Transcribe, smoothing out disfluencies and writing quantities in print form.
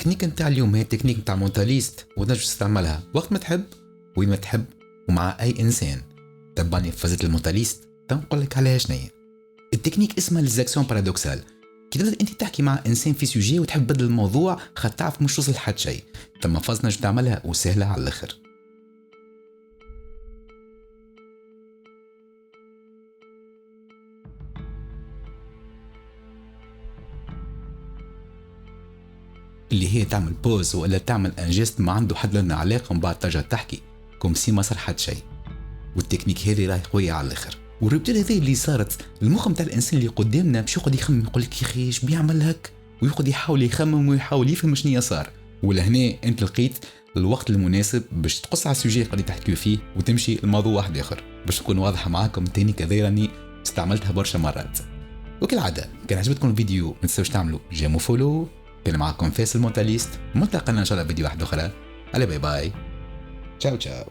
التكنيك نتاع اليوم هي التكنيك نتاع مونتاليست، وتنجم تستعملها وقت ما تحب وين ما تحب ومع اي انسان. تبعني في فازة المونتاليست تنقول لك عليها شنية. التكنيك اسمها ليزاكسيون بارادوكسال. كي تبدا انت تحكي مع انسان في سوجي وتحب تبدل الموضوع خاطر تعرف مش توصل لحد شيء، ثم فاز نجم تعملها وسهله على الاخر. اللي هي تعمل بوز ولا تعمل انجست ما عنده حد لنا علاقه، من بعد ترجع تحكي كوم سي ما صار حد شيء. والتكنيك هذه راهي قويه على الاخر. والربطه هذه اللي صارت المخ نتاع الانسان اللي قدامنا باش يقعد يخمم، يقول لك يا اخي ايش بيعمل هك، ويقعد يحاول يخمم ويحاول يفهم شنو صار. ولهنا انت لقيت الوقت المناسب باش تقص على السوجي اللي قاعد تحكيو فيه وتمشي لموضوع واحد اخر. باش تكون واضحه معاكم التكنيك هذه راني استعملتها برشا مرات. وكالعاده كان عجبتكم الفيديو ما تنساوش تعملوا جيم وفولو. كان معكم فيصل مونتاليست، ملتقينا ان شاء الله فيديو واحد اخرى. على باي باي، تشاو تشاو.